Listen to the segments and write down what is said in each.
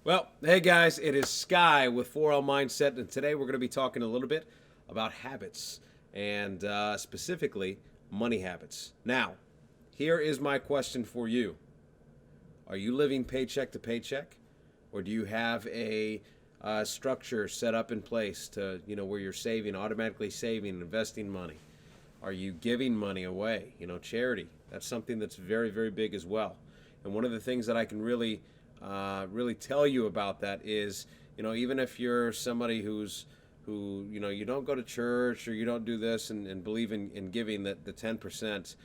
Well, hey guys, it is Sky with 4L Mindset, and today we're going to be talking a little bit about habits and specifically money habits. Now, here is my question for you. Are you living paycheck to paycheck, or do you have a structure set up in place to, where you're saving, automatically saving, investing money? Are you giving money away? Charity. That's something that's very, very big as well. And one of the things that I can really tell you about that is, even if you're somebody who you don't go to church or you don't do this and believe in giving the 10%.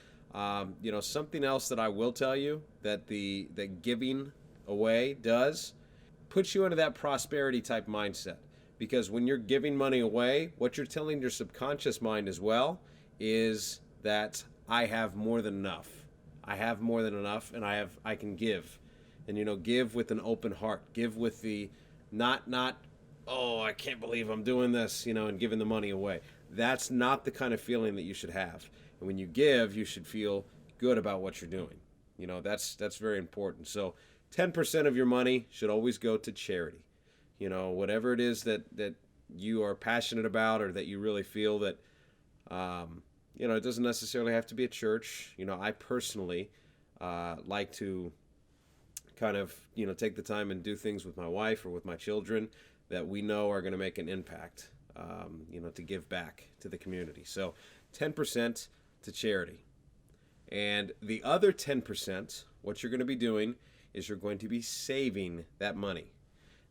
Something else that I will tell you that that giving away does puts you into that prosperity type mindset. Because when you're giving money away, what you're telling your subconscious mind as well is that I have more than enough. I have more than enough, and I can give. And give with an open heart. Give with the not oh, I can't believe I'm doing this, and giving the money away. That's not the kind of feeling that you should have. And when you give, you should feel good about what you're doing. That's very important. So 10% of your money should always go to charity. Whatever it is that you are passionate about, or that you really feel that it doesn't necessarily have to be a church. I personally like to kind of take the time and do things with my wife or with my children that we know are going to make an impact, to give back to the community. So 10% to charity. And the other 10%, what you're going to be doing is you're going to be saving that money.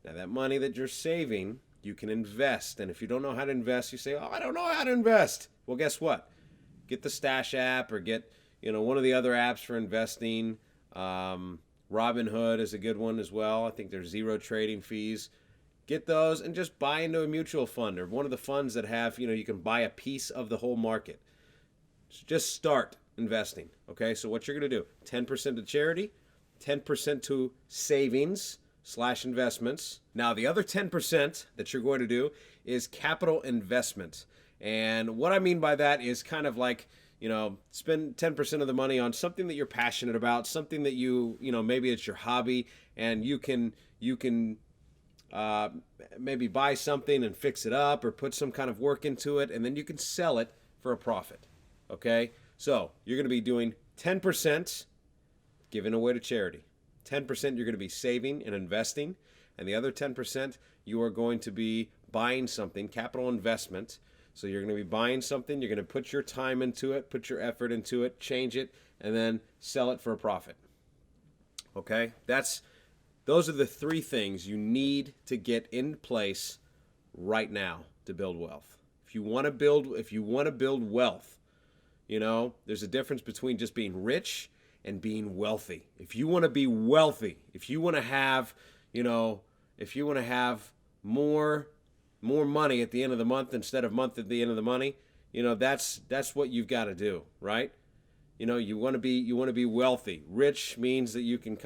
Now, that money that you're saving, you can invest. And if you don't know how to invest, you say, oh, I don't know how to invest. Well, guess what? Get the Stash app, or get one of the other apps for investing. Robinhood is a good one as well. I think there's zero trading fees. Get those and just buy into a mutual fund, or one of the funds that have, you can buy a piece of the whole market. So just start investing. Okay, so what you're going to do, 10% to charity, 10% to savings / investments. Now, the other 10% that you're going to do is capital investment. And what I mean by that is kind of like, spend 10% of the money on something that you're passionate about, something that maybe it's your hobby, and you can maybe buy something and fix it up, or put some kind of work into it, and then you can sell it for a profit. Okay? So you're going to be doing 10% giving away to charity. 10% you're going to be saving and investing, and the other 10% you are going to be buying something, capital investment. So you're going to be buying something, you're going to put your time into it, put your effort into it, change it, and then sell it for a profit. Okay? Those are the three things you need to get in place right now to build wealth. If you want to build wealth, there's a difference between just being rich and being wealthy. If you want to be wealthy, if you want to have, more money at the end of the month instead of month at the end of the money, that's what you've got to do, right? You want to be wealthy. Rich means that you can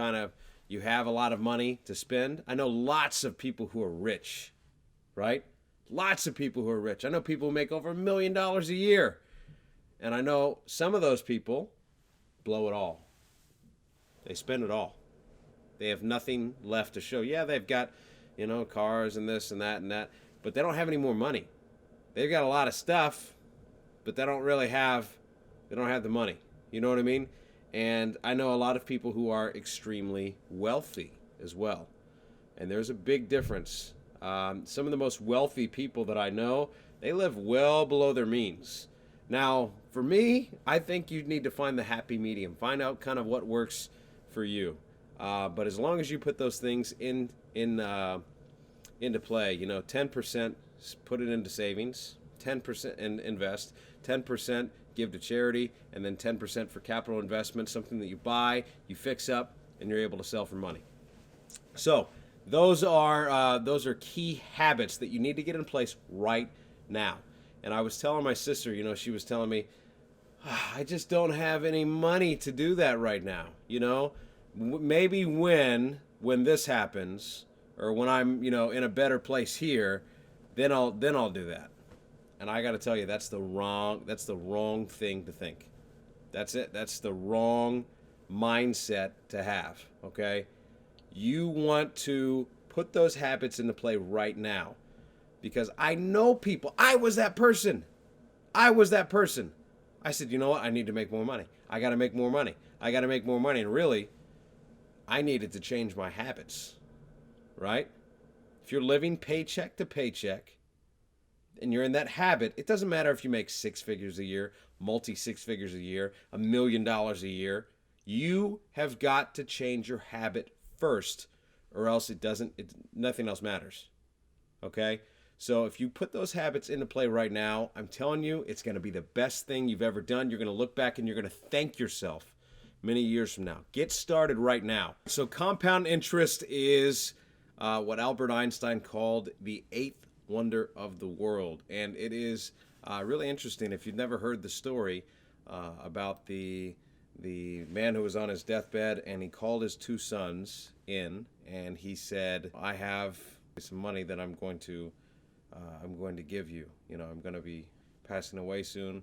you have a lot of money to spend. I know lots of people who are rich, right? Lots of people who are rich. I know people who make over $1 million a year. And I know some of those people blow it all. They spend it all. They have nothing left to show. Yeah, they've got, cars and this and that, but they don't have any more money. They've got a lot of stuff, but they don't have the money. You know what I mean? And I know a lot of people who are extremely wealthy as well. And there's a big difference. Some of the most wealthy people that I know, they live well below their means. Now, for me, I think you need to find the happy medium. Find out kind of what works for you. But as long as you put those things into play, 10% put it into savings, 10% invest, 10% give to charity, and then 10% for capital investment, something that you buy, you fix up, and you're able to sell for money. So those are key habits that you need to get in place right now. And I was telling my sister, she was telling me, I just don't have any money to do that right now. Maybe when this happens, or when I'm, in a better place here, then I'll do that. And I got to tell you, that's the wrong thing to think. That's it. That's the wrong mindset to have. Okay, you want to put those habits into play right now. Because I know people. I was that person. I was that person. I said, you know what? I need to make more money. I got to make more money. I got to make more money. And really, I needed to change my habits, right? If you're living paycheck to paycheck and you're in that habit, it doesn't matter if you make 6 figures a year, multi 6 figures a year, $1 million a year. You have got to change your habit first, or else nothing else matters. Okay? So if you put those habits into play right now, I'm telling you, it's going to be the best thing you've ever done. You're going to look back and you're going to thank yourself many years from now. Get started right now. So compound interest is what Albert Einstein called the 8th wonder of the world. And it is really interesting. If you've never heard the story about the man who was on his deathbed, and he called his 2 sons in, and he said, I have some money that I'm going to give you. You know, I'm going to be passing away soon,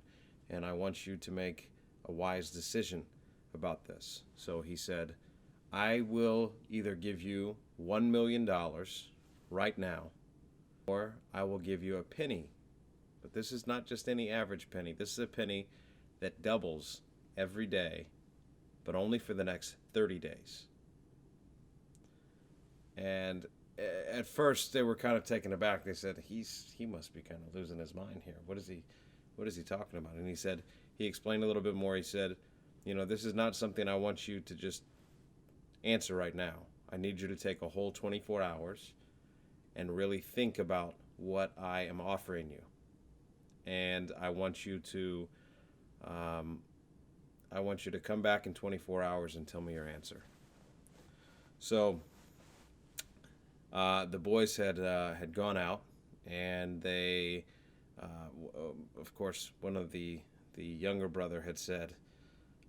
and I want you to make a wise decision about this. So he said, I will either give you $1 million right now, or I will give you a penny. But this is not just any average penny. This is a penny that doubles every day, but only for the next 30 days. And at first they were kind of taken aback. They said, he must be kind of losing his mind here. What is he talking about? And he explained a little bit more. He said, you know, this is not something I want you to just answer right now. I need you to take a whole 24 hours and really think about what I am offering you. And I want you to come back in 24 hours and tell me your answer. So the boys had gone out, and they, of course, one of the younger brother had said,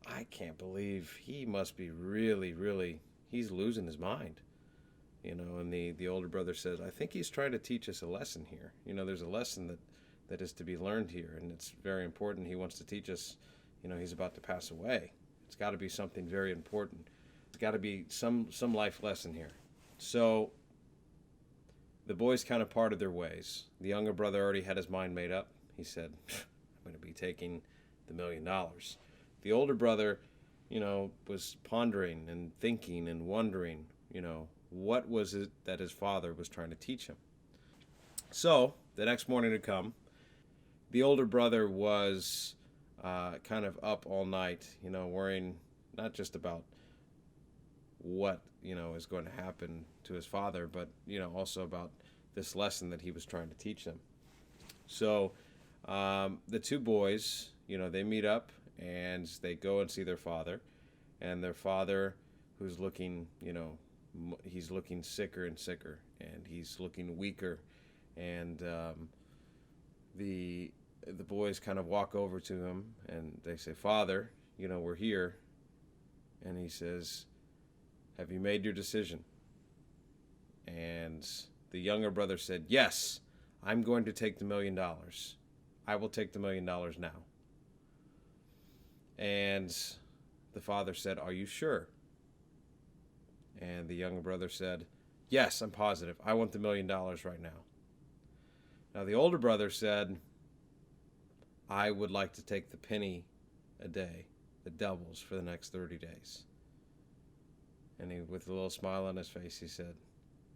I can't believe he must be really, he's losing his mind. You know, and the older brother says, I think he's trying to teach us a lesson here. You know, there's a lesson that is to be learned here, and it's very important. He wants to teach us, you know, he's about to pass away. It's got to be something very important. It's got to be some life lesson here. So the boys kind of parted their ways. The younger brother already had his mind made up. He said, I'm going to be taking the $1 million. The older brother, you know, was pondering and thinking and wondering, you know, what was it that his father was trying to teach him. So the next morning had come. The older brother was kind of up all night, you know, worrying not just about what, you know, is going to happen to his father, but, you know, also about this lesson that he was trying to teach them. So the 2 boys, you know, they meet up and they go and see their father, and their father, who's looking, you know, he's looking sicker and sicker, and he's looking weaker, and the boys kind of walk over to him and they say, Father, you know, we're here. And he says, have you made your decision? And the younger brother said, yes, I'm going to take the $1 million. I will take the $1 million now. And the father said, are you sure? And the younger brother said, yes, I'm positive. I want the $1 million right now. Now the older brother said, I would like to take the penny a day that doubles for the next 30 days. And he, with a little smile on his face, he said,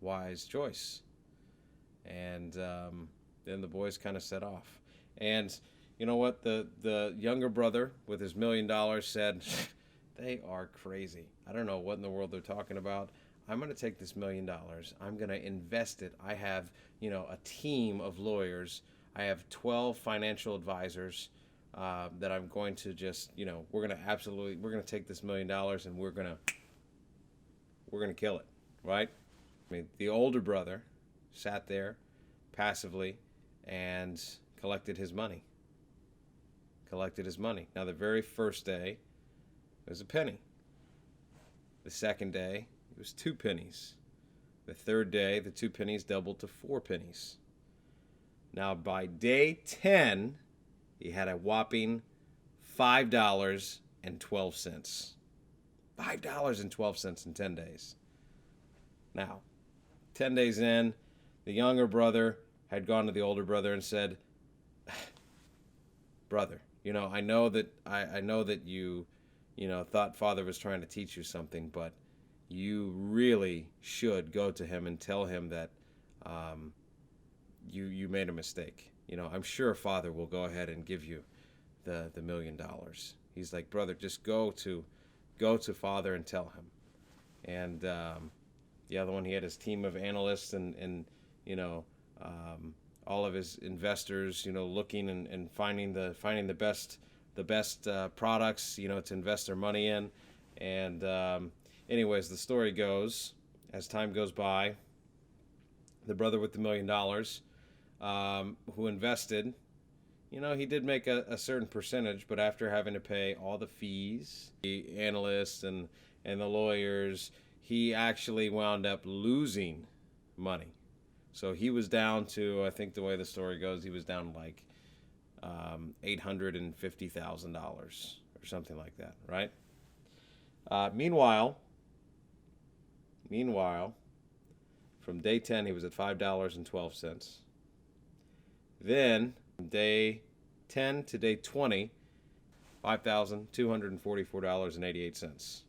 wise choice. And then the boys kind of set off. And you know what? The younger brother with his $1 million said, they are crazy. I don't know what in the world they're talking about. I'm going to take this $1 million. I'm going to invest it. I have, you know, a team of lawyers. I have 12 financial advisors that I'm going to just, you know, we're going to take this $1 million and we're going to kill it, right? I mean, the older brother sat there passively and collected his money. Now, the very first day, it was a penny. The second day, it was 2 pennies. The third day, the 2 pennies doubled to 4 pennies. Now, by day 10, he had a whopping $5.12. $5.12 in 10 days. Now, 10 days in, the younger brother had gone to the older brother and said, brother, I know that you thought father was trying to teach you something, but you really should go to him and tell him that you made a mistake. I'm sure father will go ahead and give you the $1 million. He's like, brother, just go to father and tell him. And the other one, he had his team of analysts and all of his investors, looking and finding the best products, to invest their money in. And anyways, the story goes, as time goes by, the brother with the $1 million, who invested, he did make a certain percentage, but after having to pay all the fees, the analysts and the lawyers, he actually wound up losing money. So he was down to, I think the way the story goes, he was down like $850,000 or something like that, right? Meanwhile, from day 10, he was at $5.12. Then, from day 10 to day 20, $5,244.88.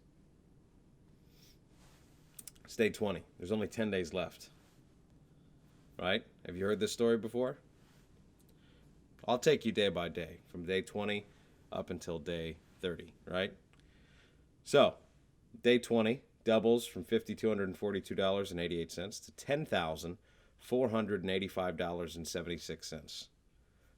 It's day 20. There's only 10 days left. Right? Have you heard this story before? I'll take you day by day, from day 20 up until day 30, right? So, day 20 doubles from $5,242.88 to $10,485.76.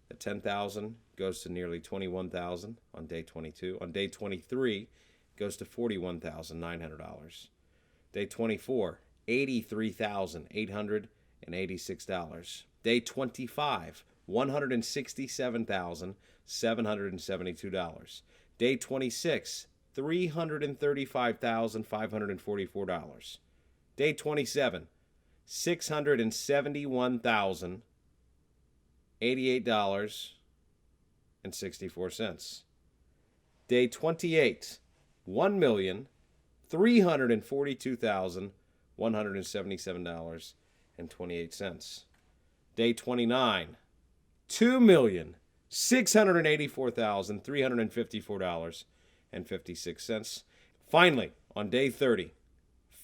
The $10,000 goes to nearly $21,000 on day 22. On day 23, goes to $41,900. Day 24, $83,886. Day 25, $167,772. Day 26, $335,544. Day 27, $671,088.64. Day 28, $1,342,177.28. Day 29, $2,684,354.56. Finally, on day 30,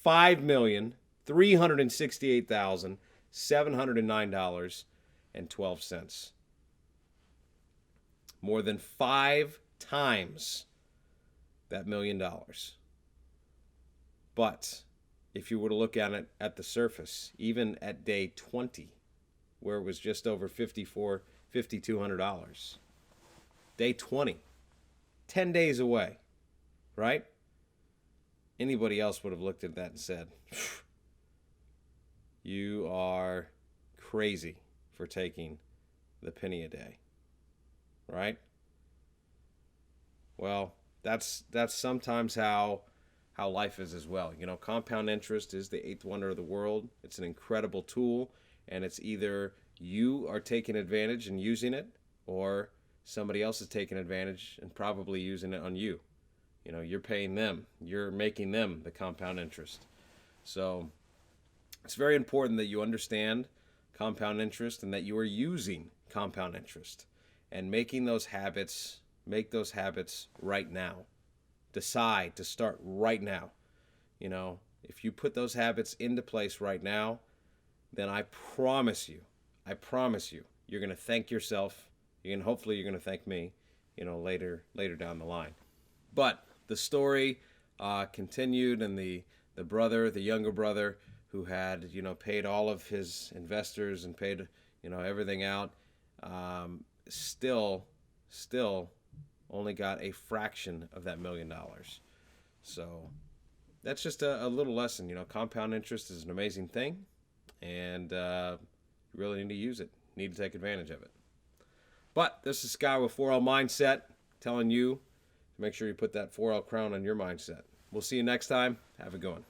$5,368,709.12. More than 5 times that $1 million. But if you were to look at it at the surface, even at day 20, where it was just over $5,200, day 20, 10 days away, right? Anybody else would have looked at that and said, you are crazy for taking the penny a day, right? Well, that's sometimes how life is as well. Compound interest is the eighth wonder of the world. It's an incredible tool, and it's either you are taking advantage and using it, or somebody else is taking advantage and probably using it on you. You're paying them. You're making them the compound interest. So it's very important that you understand compound interest and that you are using compound interest and make those habits right now. Decide to start right now. If you put those habits into place right now, then I promise you, you're going to thank yourself. Hopefully you're going to thank me, later down the line. But the story continued, and the younger brother who had, paid all of his investors and paid, everything out, still only got a fraction of that $1 million. So that's just a little lesson. Compound interest is an amazing thing, and you really need to use it. Need to take advantage of it. But this is Sky with 4L Mindset telling you to make sure you put that 4L crown on your mindset. We'll see you next time. Have a good one.